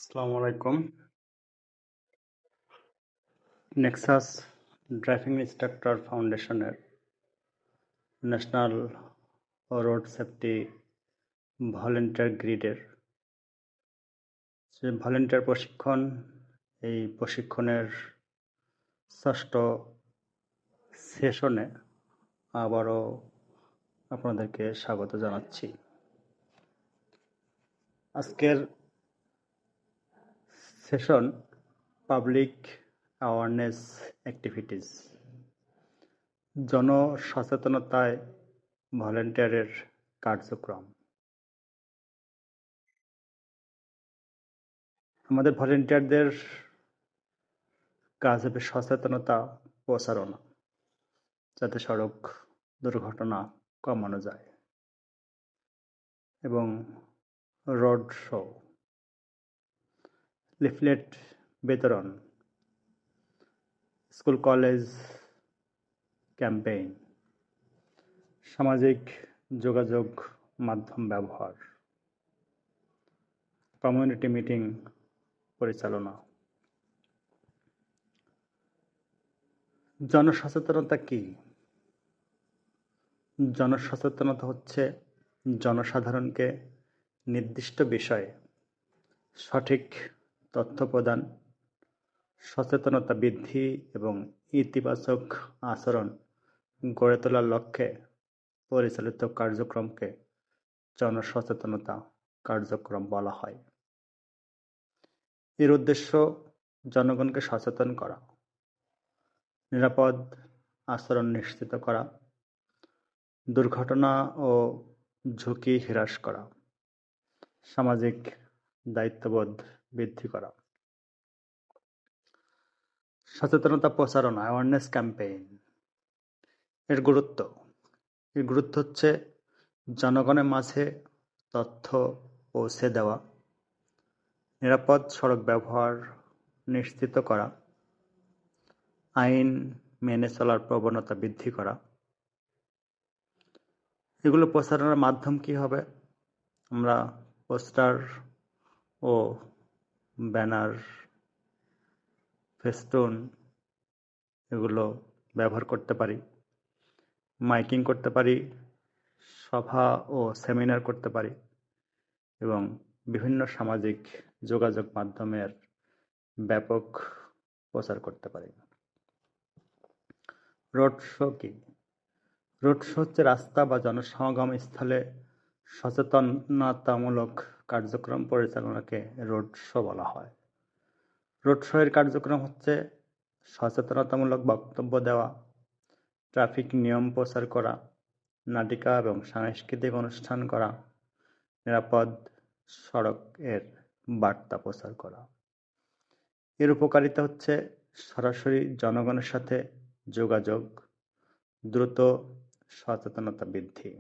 আসসালামু আলাইকুম। Nexus driving instructor ফাউন্ডেশনের ন্যাশনাল রোড সেফটি ভলেন্টিয়ার গ্রিডের যে ভলেন্টিয়ার প্রশিক্ষণ, এই প্রশিক্ষণের ষষ্ঠ সেশনে আবারও আপনাদেরকে স্বাগত জানাচ্ছি। আজকের সেশন পাবলিক অ্যাওয়ারনেস অ্যাক্টিভিটিস, জনসচেতনতায় ভলেন্টিয়ারের কার্যক্রম। আমাদের ভলেন্টিয়ারদের কাজ হবে সচেতনতা প্রচারণা, যাতে সড়ক দুর্ঘটনা কমানো যায়, এবং রোড শো, লিফলেট বিতরণ, স্কুল কলেজ ক্যাম্পেইন, সামাজিক যোগাযোগ মাধ্যম ব্যবহার, কমিউনিটি মিটিং পরিচালনা। জনসচেতনতা কি? জনসচেতনতা হচ্ছে জনসাধারণকে নির্দিষ্ট বিষয়ে সঠিক তথ্য প্রদান, সচেতনতা বৃদ্ধি এবং ইতিবাচক আচরণ গড়ে তোলার লক্ষ্যে পরিচালিত কার্যক্রমকে জনসচেতনতা কার্যক্রম বলা হয়। এর উদ্দেশ্য জনগণকে সচেতন করা, নিরাপদ আচরণ নিশ্চিত করা, দুর্ঘটনা ও ঝুঁকি হ্রাস করা, সামাজিক দায়িত্ববোধ বৃদ্ধি করা। সচেতনতা প্রচারণা, অ্যাওয়ারনেস ক্যাম্পেইন। এর গুরুত্ব হচ্ছে জনগণের মাঝে তথ্য পৌঁছে দেওয়া, নিরাপদ সড়ক ব্যবহার নিশ্চিত করা, আইন মেনে চলার প্রবণতা বৃদ্ধি করা। এগুলো প্রচারণার মাধ্যম কি হবে? আমরা পোস্টার ও ব্যানার, ফেস্টুন এগুলো ব্যবহার করতে পারি, মাইকিং করতে পারি, সভা ও সেমিনার করতে পারি, এবং বিভিন্ন সামাজিক যোগাযোগ মাধ্যমের ব্যাপক প্রচার করতে পারি। রোড শো কি? রোড শো হচ্ছে রাস্তা বা জনসমাগম স্থলে সচেতনতামূলক কার্যক্রম পরিচালনাকে রোড শো বলা হয়। রোড শো এর কার্যক্রম হচ্ছে সচেতনতামূলক বক্তব্য দেওয়া, ট্রাফিক নিয়ম প্রচার করা, নাটিকা এবং সাংস্কৃতিক অনুষ্ঠান করা, নিরাপদ সড়কের বার্তা প্রচার করা। এর উপকারিতা হচ্ছে সরাসরি জনগণের সাথে যোগাযোগ, দ্রুত সচেতনতা বৃদ্ধি।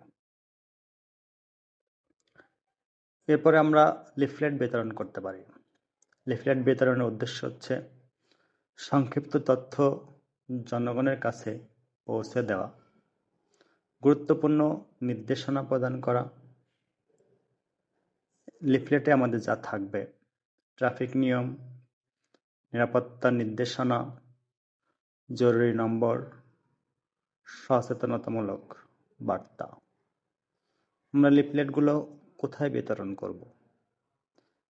এরপরে আমরা লিফলেট বিতরণ করতে পারি। লিফলেট বিতরণের উদ্দেশ্য হচ্ছে সংক্ষিপ্ত তথ্য জনগণের কাছে পৌঁছে দেওয়া, গুরুত্বপূর্ণ নির্দেশনা প্রদান করা। লিফলেটে আমাদের যা থাকবে: ট্রাফিক নিয়ম, নিরাপত্তা নির্দেশনা, জরুরি নম্বর, সচেতনতামূলক বার্তা। আমরা লিফলেটগুলো কোথায় বিতরণ করব?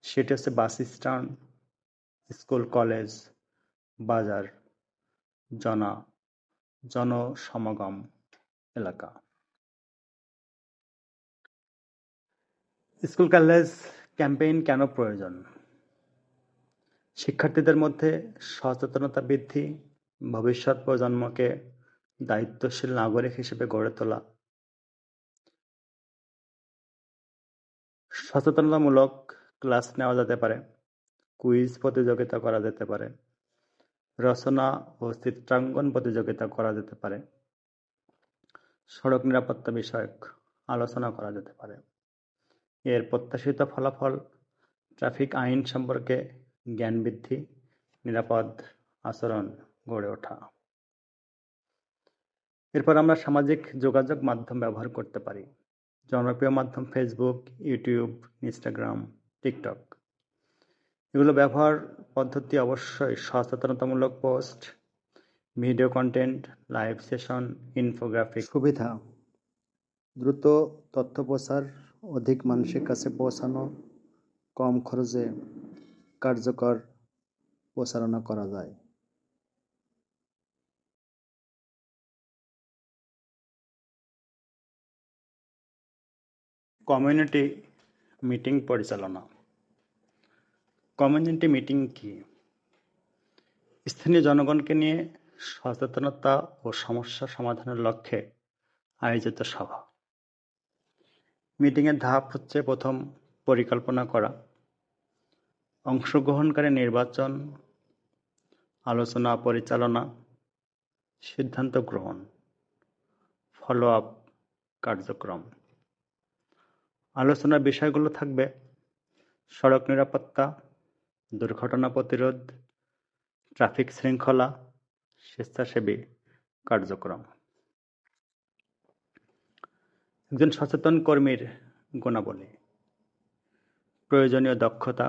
সেটি হচ্ছে বাস স্ট্যান্ড, স্কুল কলেজ, বাজার, জনসমাগম এলাকা। স্কুল কলেজ ক্যাম্পেইন কেন প্রয়োজন? শিক্ষার্থীদের মধ্যে সচেতনতা বৃদ্ধি, ভবিষ্যৎ প্রজন্মকে দায়িত্বশীল নাগরিক হিসেবে গড়ে তোলা। সচেতনতামূলক ক্লাস নেওয়া যেতে পারে, কুইজ প্রতিযোগিতা করা যেতে পারে, রচনা ও চিত্রাঙ্কন প্রতিযোগিতা করা যেতে পারে, সড়ক নিরাপত্তা বিষয়ক আলোচনা করা যেতে পারে। এর প্রত্যাশিত ফলাফল: ট্রাফিক আইন সম্পর্কে জ্ঞান বৃদ্ধি, নিরাপদ আচরণ গড়ে ওঠা। এরপর আমরা সামাজিক যোগাযোগ মাধ্যম ব্যবহার করতে পারি। জনপ্রিয় মাধ্যম ফেসবুক, ইউটিউব, ইনস্টাগ্রাম, টিকটক। এগুলো ব্যবহার পদ্ধতি অবশ্যই সচেতনতামূলক post, video content, live session, infographic. সুবিধা: দ্রুত তথ্য প্রচার, অধিক মানুষের কাছে পৌঁছানো, কম খরচে কার্যকর প্রচারণা করা যায়। কমিউনিটি মিটিং পরিচালনা। কমিউনিটি মিটিং কি? স্থানীয় জনগণকে নিয়ে সচেতনতা ও সমস্যা সমাধানের লক্ষ্যে আয়োজিত সভা। মিটিংয়ের ধাপ হচ্ছে: প্রথম, পরিকল্পনা করা, অংশগ্রহণকারী নির্বাচন, আলোচনা পরিচালনা, সিদ্ধান্ত গ্রহণ, ফলো আপ কার্যক্রম। আলোচনার বিষয়গুলো থাকবে: সড়ক নিরাপত্তা, দুর্ঘটনা প্রতিরোধ, ট্রাফিক শৃঙ্খলা, স্বেচ্ছাসেবী কার্যক্রম। একজন সচেতন কর্মীর গুণাবলী: প্রয়োজনীয় দক্ষতা,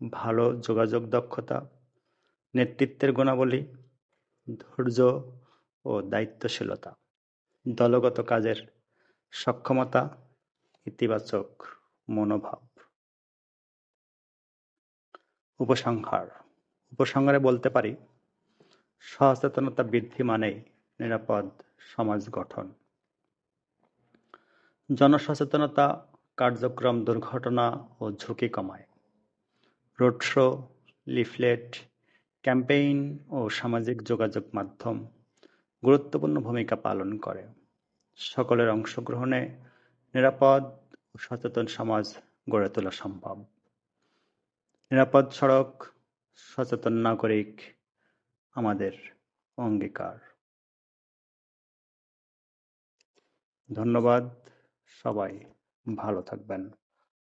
ভালো যোগাযোগ দক্ষতা, নেতৃত্বের গুণাবলী, ধৈর্য ও দায়িত্বশীলতা, দলগত কাজের সক্ষমতা, ইতিবাচক মনোভাব। উপসংহারে বলতে পারি, সচেতনতা বৃদ্ধি মানেই নিরাপদ সমাজ গঠন। জনসচেতনতা কার্যক্রম দুর্ঘটনা ও ঝুঁকি কমায়। রোড শো, লিফলেট, ক্যাম্পেইন ও সামাজিক যোগাযোগ মাধ্যম গুরুত্বপূর্ণ ভূমিকা পালন করে। সকলের অংশগ্রহণে নিরাপদ ও সচেতন সমাজ গড়ে তোলা সম্ভব। নিরাপদ সড়ক, সচেতন নাগরিক আমাদের অঙ্গীকার। ধন্যবাদ। সবাই ভালো থাকবেন।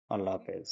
আল্লাহ হাফেজ।